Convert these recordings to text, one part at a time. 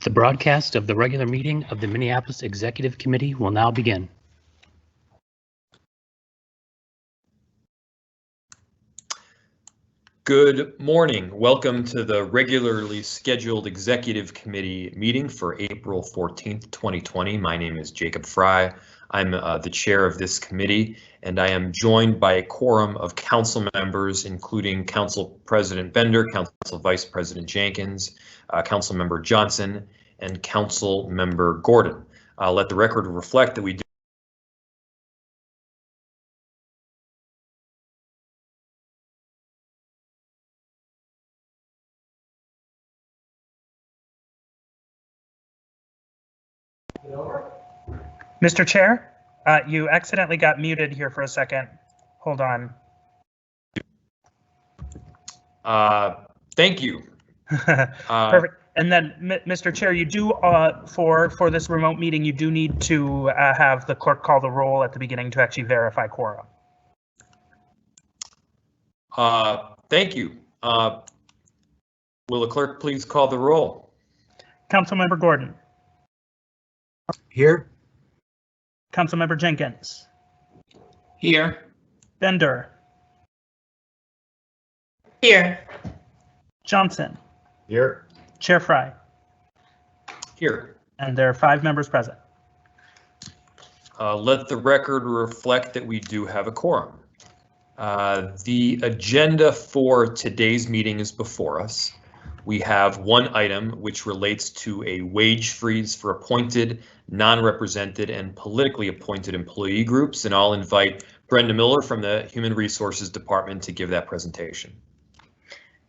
The broadcast of the regular meeting of the Minneapolis Executive Committee will now begin. Good morning. Welcome to the regularly scheduled Executive Committee meeting for April 14th, 2020. My name is Jacob Fry. I'm the chair of this committee, and I am joined by a quorum of council members, including Council President Bender, Council Vice President Jenkins, Council Member Johnson, and Council Member Gordon. Let the record reflect that we do Mr. Chair, you accidentally got muted here for a second. Hold on. Thank you. Perfect. And then, Mr. Chair, you do, for this remote meeting, you do need to have the clerk call the roll at the beginning to actually verify quorum. Thank you. Will the clerk please call the roll? Councilmember Gordon. Here. Councilmember Jenkins. Here. Bender. Here. Johnson. Here. Chair Fry. Here. And there are 5 members present. Let the record reflect that we do have a quorum. The agenda for today's meeting is before us. We have one item which relates to a wage freeze for appointed, non-represented, and politically appointed employee groups, and I'll invite Brenda Miller from the Human Resources Department to give that presentation.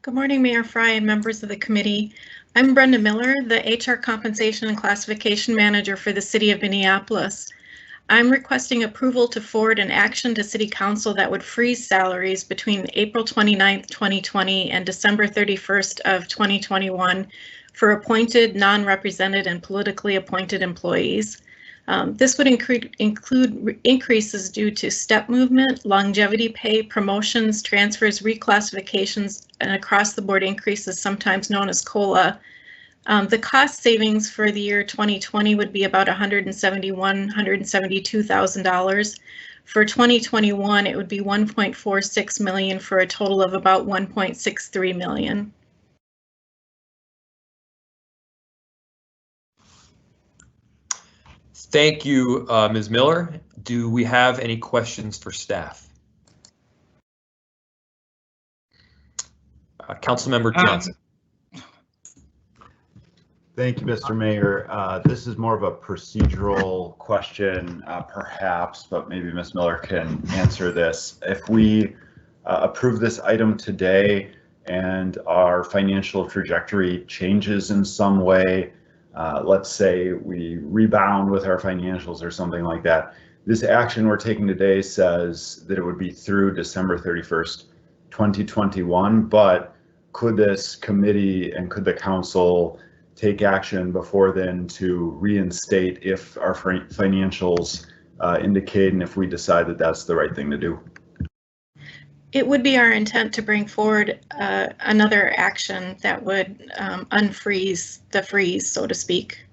Good morning, Mayor Fry and members of the committee. I'm Brenda Miller, the HR Compensation and Classification Manager for the City of Minneapolis. I'm requesting approval to forward an action to City Council that would freeze salaries between April 29th, 2020 and December 31st of 2021 for appointed, non-represented, and politically appointed employees. This would include increases due to step movement, longevity pay, promotions, transfers, reclassifications, and across-the-board increases, sometimes known as COLA. The cost savings for the year 2020 would be about $172,000. For 2021, it would be $1.46 million for a total of about $1.63 million. Thank you, Ms. Miller. Do we have any questions for staff? Councilmember Johnson. Thank you, Mr. Mayor. This is more of a procedural question, perhaps, but maybe Ms. Miller can answer this. If we approve this item today and our financial trajectory changes in some way, let's say we rebound with our financials or something like that, this action we're taking today says that it would be through December 31st, 2021, but could this committee and could the council take action before then to reinstate if our financials indicate and if we decide that that's the right thing to do? It would be our intent to bring forward another action that would unfreeze the freeze, so to speak.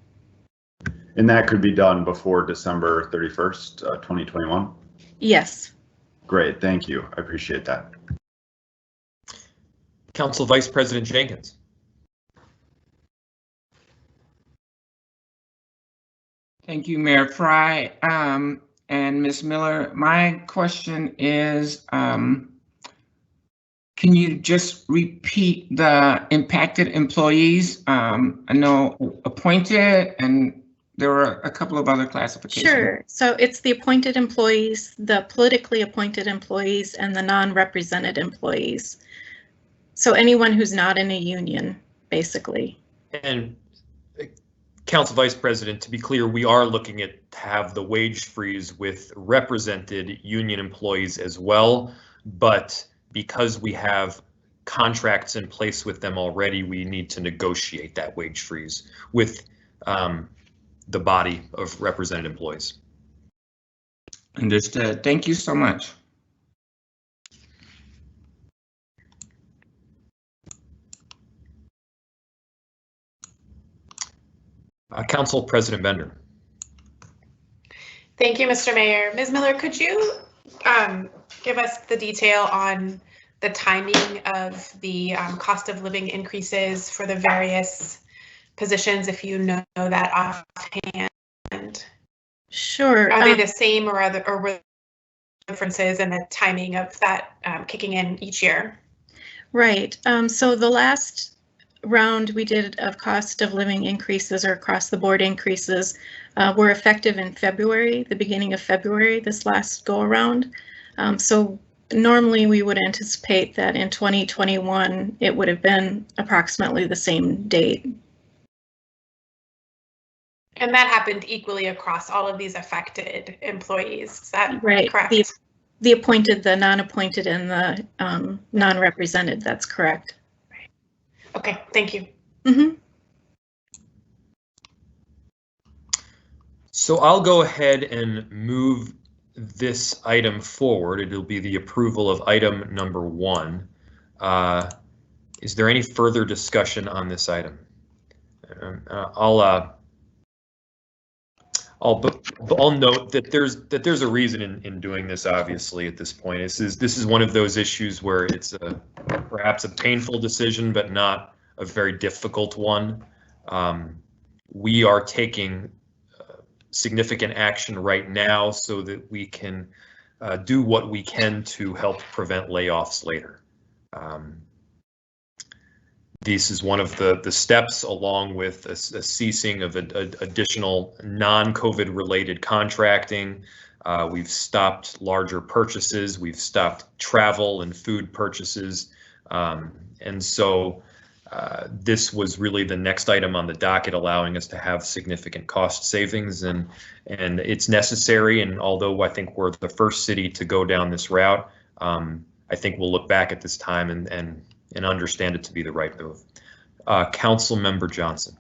And that could be done before December 31st, 2021? Yes. Great, thank you. I appreciate that. Council Vice President Jenkins. Thank you, Mayor Fry and Ms. Miller. My question is, can you just repeat the impacted employees? I know appointed, and there were a couple of other classifications. Sure. So it's the appointed employees, the politically appointed employees, and the non-represented employees. So anyone who's not in a union, basically. And Council Vice President, to be clear, we are looking at have the wage freeze with represented union employees as well, but because we have contracts in place with them already, we need to negotiate that wage freeze with the body of represented employees. Understood. Thank you so much. Council President Bender. Thank you, Mr. Mayor. Ms. Miller, could you give us the detail on the timing of the cost of living increases for the various positions, if you know that offhand? Sure. Are they the same, or were there differences in the timing of that kicking in each year? Right. So the last round we did of cost of living increases or across the board increases were effective in February, the beginning of February, this last go around. So normally we would anticipate that in 2021 it would have been approximately the same date. And that happened equally across all of these affected employees. Is that right? Correct? The appointed, the non-appointed, and the non-represented. That's correct. Okay, thank you. Mm-hmm. So I'll go ahead and move this item forward. It'll be the approval of item number 1. Is there any further discussion on this item? I'll note that there's a reason in doing this. Obviously, at this point, this is one of those issues where it's perhaps a painful decision, but not a very difficult one. We are taking significant action right now so that we can do what we can to help prevent layoffs later. This is one of the steps, along with a ceasing of additional non-COVID related contracting. We've stopped larger purchases. We've stopped travel and food purchases. And so this was really the next item on the docket, allowing us to have significant cost savings, and it's necessary. And although I think we're the first city to go down this route, I think we'll look back at this time and understand it to be the right move. Council Member Johnson.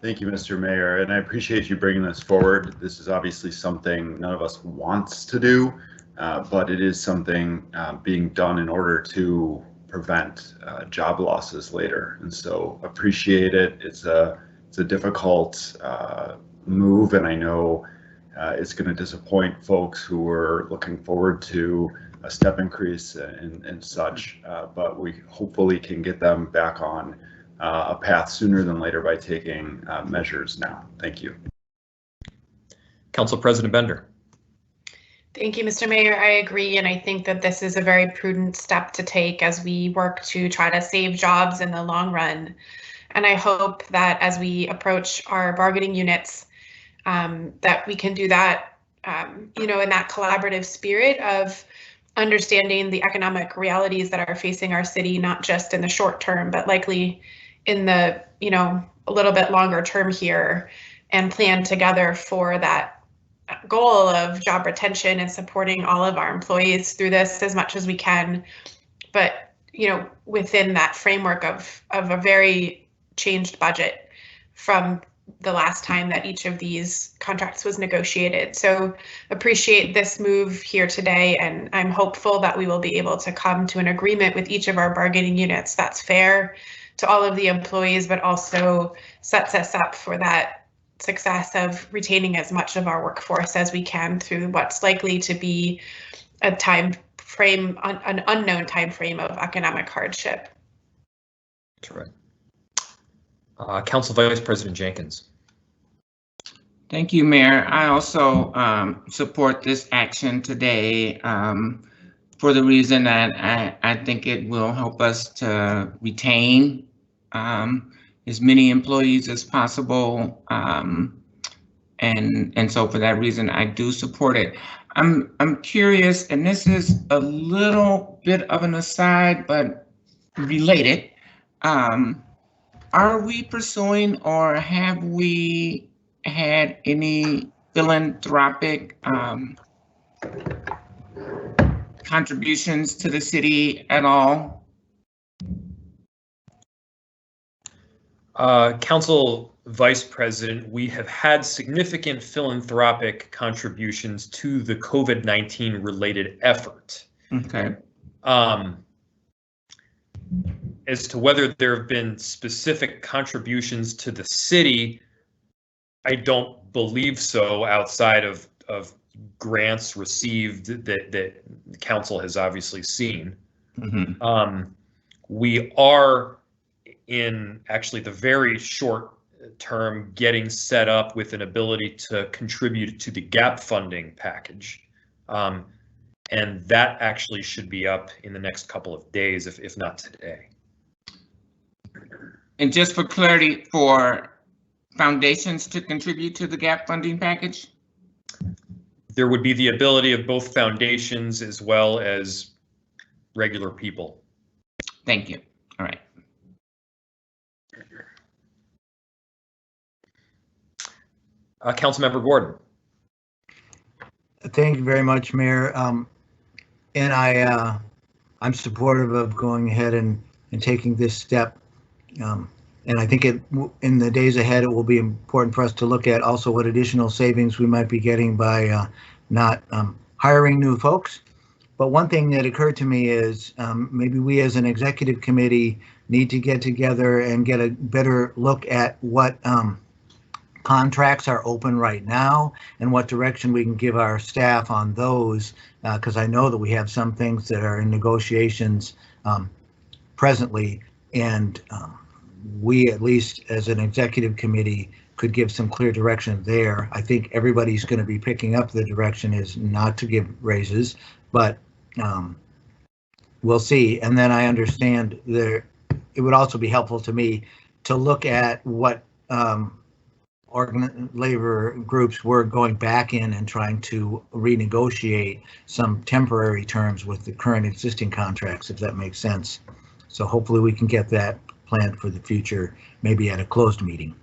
Thank you, Mr. Mayor, and I appreciate you bringing this forward. This is obviously something none of us wants to do, but it is something being done in order to prevent job losses later. And so appreciate it. It's a difficult move, and I know it's going to disappoint folks who are looking forward to a step increase and such, but we hopefully can get them back on a path sooner than later by taking measures now. Thank you. Council President Bender. Thank you, Mr. Mayor. I agree, and I think that this is a very prudent step to take as we work to try to save jobs in the long run. And I hope that as we approach our bargaining units, that we can do that, in that collaborative spirit of understanding the economic realities that are facing our city, not just in the short term, but likely in the, a little bit longer term here, and plan together for that goal of job retention and supporting all of our employees through this as much as we can. But, within that framework of a very changed budget from the last time that each of these contracts was negotiated. So appreciate this move here today, and I'm hopeful that we will be able to come to an agreement with each of our bargaining units that's fair to all of the employees, but also sets us up for that success of retaining as much of our workforce as we can through what's likely to be a time frame, an unknown time frame of economic hardship. That's right. Council Vice President Jenkins. Thank you, Mayor. I also support this action today for the reason that I think it will help us to retain as many employees as possible. And so for that reason, I do support it. I'm curious, and this is a little bit of an aside, but related. Are we pursuing, or have we had any philanthropic contributions to the city at all? Council Vice President, we have had significant philanthropic contributions to the COVID-19 related effort. Okay. As to whether there have been specific contributions to the city, I don't believe so, outside of grants received that the council has obviously seen. Mm-hmm. We are in actually the very short term getting set up with an ability to contribute to the gap funding package. And that actually should be up in the next couple of days, if not today. And just for clarity, for foundations to contribute to the gap funding package? There would be the ability of both foundations as well as regular people. Thank you. All right. Councilmember Gordon. Thank you very much, Mayor. And I'm supportive of going ahead and taking this step. And I think in the days ahead, it will be important for us to look at also what additional savings we might be getting by not hiring new folks. But one thing that occurred to me is maybe we as an executive committee need to get together and get a better look at what contracts are open right now and what direction we can give our staff on those, because I know that we have some things that are in negotiations presently, and we, at least as an executive committee, could give some clear direction there. I think everybody's going to be picking up the direction is not to give raises, but we'll see. And then I understand there, it would also be helpful to me to look at what labor groups were going back in and trying to renegotiate some temporary terms with the current existing contracts, if that makes sense. So hopefully we can get that planned for the future, maybe at a closed meeting.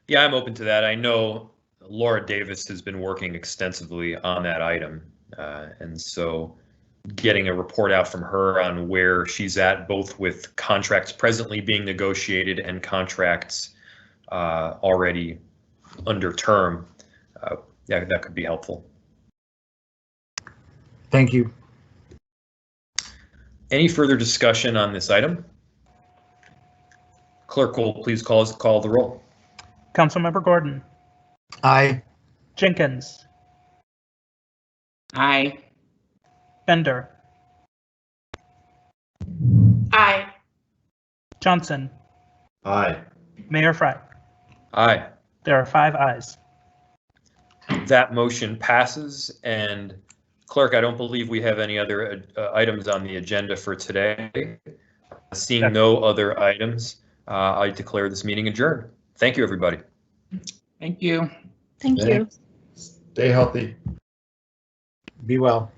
Yeah, I'm open to that. I know Laura Davis has been working extensively on that item. And so getting a report out from her on where she's at, both with contracts presently being negotiated and contracts already under term, yeah, that could be helpful. Thank you. Any further discussion on this item? Clerk will please call the roll. Councilmember Gordon. Aye. Jenkins. Aye. Bender. Aye. Johnson. Aye. Mayor Fry. Aye. There are 5 ayes. That motion passes. And Clerk, I don't believe we have any other items on the agenda for today. Seeing no other items, I declare this meeting adjourned. Thank you, everybody. Thank you. Thank you. Stay healthy. Be well.